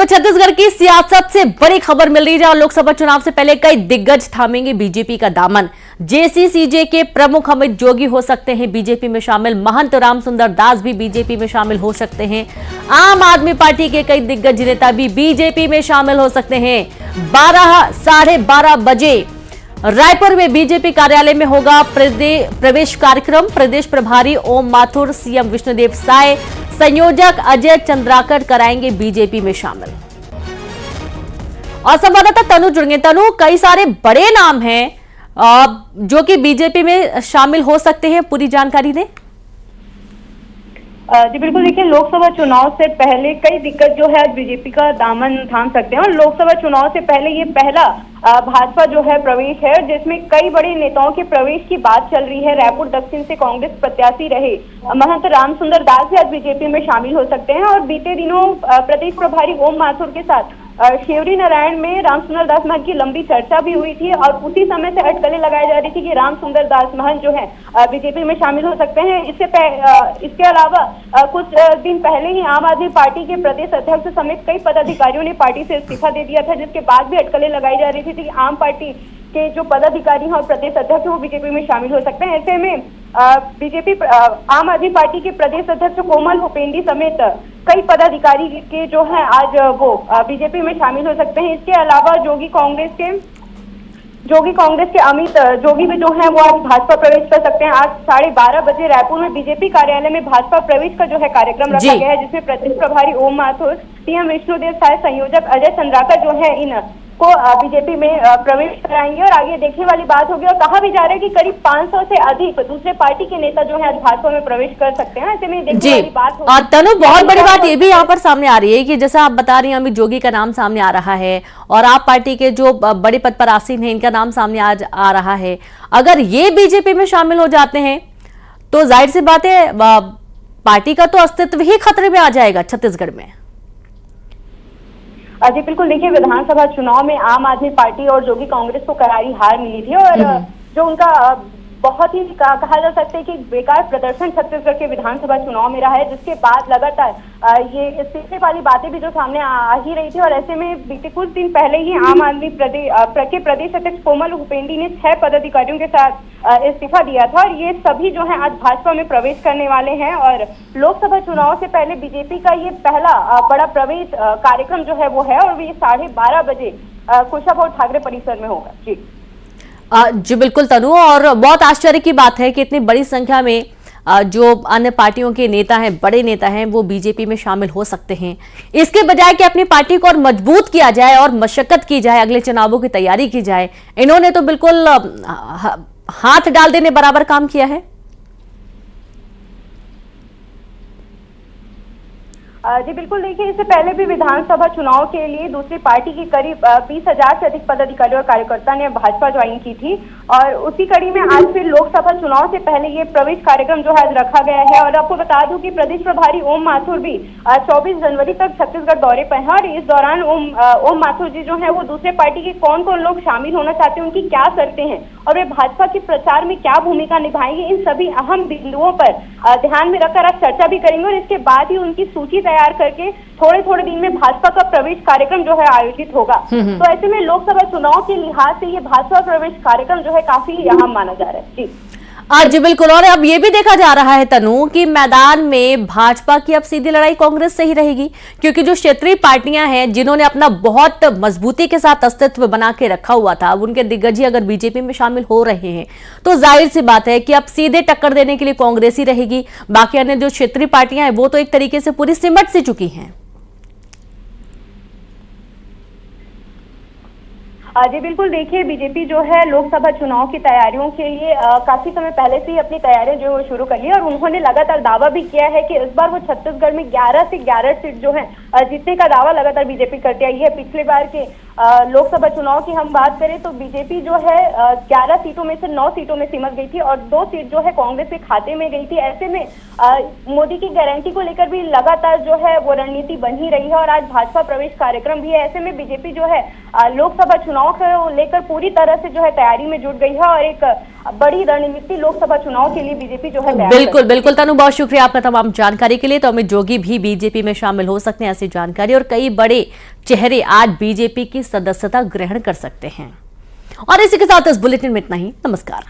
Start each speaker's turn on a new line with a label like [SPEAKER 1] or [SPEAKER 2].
[SPEAKER 1] तो छत्तीसगढ़ की सियासत से बड़ी खबर मिल रही है और लोकसभा चुनाव से पहले कई दिग्गज थामेंगे बीजेपी का दामन। जेसीसीजे के प्रमुख अमित जोगी हो सकते हैं बीजेपी में शामिल, महंत रामसुंदर दास भी बीजेपी में शामिल हो सकते हैं। आम आदमी पार्टी के कई दिग्गज नेता भी बीजेपी में शामिल हो सकते हैं। 12:30 बजे रायपुर में बीजेपी कार्यालय में होगा प्रवेश कार्यक्रम। प्रदेश प्रभारी ओम माथुर, सीएम विष्णुदेव साय, संयोजक अजय चंद्राकर कराएंगे बीजेपी में शामिल। और संवाददाता तनु जुड़ेंगे। तनु, कई सारे बड़े नाम हैं जो कि बीजेपी में शामिल हो सकते हैं, पूरी जानकारी दें।
[SPEAKER 2] जी बिल्कुल, देखिए लोकसभा चुनाव से पहले कई दिग्गज जो है बीजेपी का दामन थाम सकते हैं और लोकसभा चुनाव से पहले ये पहला भाजपा जो है प्रवेश है जिसमें कई बड़े नेताओं के प्रवेश की बात चल रही है। रायपुर दक्षिण से कांग्रेस प्रत्याशी रहे महंत रामसुंदर दास भी आज बीजेपी में शामिल हो सकते हैं और बीते दिनों प्रदेश प्रभारी ओम माथुर के साथ शिवरी नारायण में रामसुंदर दास महंत की लंबी चर्चा भी हुई थी और उसी समय से अटकलें लगाई जा रही थी कि रामसुंदर दास महंत जो है बीजेपी में शामिल हो सकते हैं। इसके अलावा कुछ दिन पहले ही आम आदमी पार्टी के प्रदेश अध्यक्ष समेत कई पदाधिकारियों ने पार्टी से इस्तीफा दे दिया था, जिसके बाद भी अटकलें लगाई जा रही थी कि आम पार्टी के जो पदाधिकारी हैं और प्रदेश अध्यक्ष वो बीजेपी में शामिल हो सकते हैं। ऐसे में बीजेपी आम आदमी पार्टी के प्रदेश अध्यक्ष कोमल हुपेंडी समेत कई पदाधिकारी के जो है आज वो बीजेपी में शामिल हो सकते हैं। इसके अलावा जोगी कांग्रेस के अमित जोगी भी जो है वो आज भाजपा प्रवेश कर सकते हैं। आज 12:30 बजे रायपुर में बीजेपी कार्यालय में भाजपा प्रवेश का जो है कार्यक्रम रखा गया है, जिसमें प्रदेश प्रभारी ओम माथुर, सीएम विष्णुदेव साय, संयोजक अजय चंद्राकर जो है इन को बीजेपी में प्रवेश कराएंगे। और आगे देखने वाली बात होगी और कहा भी जा रहा है कि करीब 500 से अधिक दूसरे पार्टी के नेता जो है आज भाजपा में प्रवेश कर सकते हैं। ऐसे में देखने वाली बात होगी।
[SPEAKER 1] और तनु, बहुत बड़ी बात ये भी यहाँ पर सामने आ रही है कि जैसा आप बता रही हैं अमित जोगी का नाम सामने आ रहा है और आप पार्टी के जो बड़े पद पर आसीन है इनका नाम सामने आज आ रहा है। अगर ये बीजेपी में शामिल हो जाते हैं तो जाहिर सी बात है पार्टी का तो अस्तित्व ही खतरे में आ जाएगा छत्तीसगढ़ में।
[SPEAKER 2] जी बिल्कुल, देखिए विधानसभा चुनाव में आम आदमी पार्टी और जोगी कांग्रेस को करारी हार मिली थी और जो उनका बहुत ही कहा जा सकता है कि बेकार प्रदर्शन छत्तीसगढ़ के विधानसभा चुनाव में रहा है, जिसके बाद लगातार ये इस्तीफे वाली बातें भी जो सामने आ ही रही थी। और ऐसे में बीते कुछ दिन पहले ही आम आदमी के प्रदेश अध्यक्ष कोमल हुपेंडी ने 6 पदाधिकारियों के साथ इस्तीफा दिया था और ये सभी जो है आज भाजपा में प्रवेश करने वाले हैं। और लोकसभा चुनाव से पहले बीजेपी का ये पहला बड़ा प्रवेश कार्यक्रम जो है वो है और ये 12:30 बजे कुशाभाऊ ठाकरे परिसर में होगा।
[SPEAKER 1] जी बिल्कुल तनु, और बहुत आश्चर्य की बात है कि इतनी बड़ी संख्या में जो अन्य पार्टियों के नेता हैं, बड़े नेता हैं, वो बीजेपी में शामिल हो सकते हैं। इसके बजाय कि अपनी पार्टी को और मजबूत किया जाए और मशक्कत की जाए, अगले चुनावों की तैयारी की जाए, इन्होंने तो बिल्कुल हाथ डाल देने बराबर काम किया है।
[SPEAKER 2] जी बिल्कुल, देखिए इससे पहले भी विधानसभा चुनाव के लिए दूसरी पार्टी की करीब 20,000 से अधिक पदाधिकारी और कार्यकर्ता ने भाजपा ज्वाइन की थी और उसी कड़ी में आज फिर लोकसभा चुनाव से पहले ये प्रवेश कार्यक्रम जो है रखा गया है। और आपको बता दूं कि प्रदेश प्रभारी ओम माथुर भी 24 जनवरी तक छत्तीसगढ़ दौरे पर हैं और इस दौरान ओम माथुर जी जो है वो दूसरे पार्टी के कौन कौन लोग शामिल होना चाहते हैं, उनकी क्या शर्तें हैं और वे भाजपा के प्रचार में क्या भूमिका निभाएंगे, इन सभी अहम बिंदुओं पर ध्यान में रखकर आज चर्चा भी करेंगे। और इसके बाद ही उनकी सूची तैयार करके थोड़े दिन में भाजपा का प्रवेश कार्यक्रम जो है आयोजित होगा। तो ऐसे में लोकसभा चुनाव के लिहाज से ये भाजपा प्रवेश कार्यक्रम जो है काफी अहम माना जा रहा है।
[SPEAKER 1] जी बिल्कुल, और अब ये भी देखा जा रहा है तनु कि मैदान में भाजपा की अब सीधी लड़ाई कांग्रेस से ही रहेगी, क्योंकि जो क्षेत्रीय पार्टियां हैं जिन्होंने अपना बहुत मजबूती के साथ अस्तित्व बना के रखा हुआ था, उनके दिग्गज ही अगर बीजेपी में शामिल हो रहे हैं तो जाहिर सी बात है कि अब सीधे टक्कर देने के लिए कांग्रेस ही रहेगी। बाकी अन्य जो क्षेत्रीय पार्टियां हैं वो तो एक तरीके से पूरी सिमट सी चुकी हैं।
[SPEAKER 2] जी बिल्कुल, देखिए बीजेपी जो है लोकसभा चुनाव की तैयारियों के लिए काफी समय पहले से ही अपनी तैयारियां जो है शुरू कर ली और उन्होंने लगातार दावा भी किया है कि इस बार वो छत्तीसगढ़ में 11 से 11 सीट जो है जीतने का दावा लगातार बीजेपी करती आई है। पिछले बार के लोकसभा चुनाव की हम बात करें तो बीजेपी जो है 11 सीटों में से 9 सीटों में सिमट गई थी और 2 सीट जो है कांग्रेस के खाते में गई थी। ऐसे में मोदी की गारंटी को लेकर भी लगातार जो है वो रणनीति बन ही रही है और आज भाजपा प्रवेश कार्यक्रम भी है। ऐसे में बीजेपी जो है लोकसभा चुनाव चुनाव को लेकर पूरी तरह से जो है तैयारी में जुट गई है और एक बड़ी रणनीति लोकसभा चुनाव के लिए बीजेपी जो है
[SPEAKER 1] बिल्कुल बिल्कुल तनु, बहुत शुक्रिया आपका तमाम जानकारी के लिए। तो अमित जोगी भी बीजेपी में शामिल हो सकते हैं, ऐसी जानकारी, और कई बड़े चेहरे आज बीजेपी की सदस्यता ग्रहण कर सकते हैं। और इसी के साथ इस बुलेटिन में इतना ही। नमस्कार।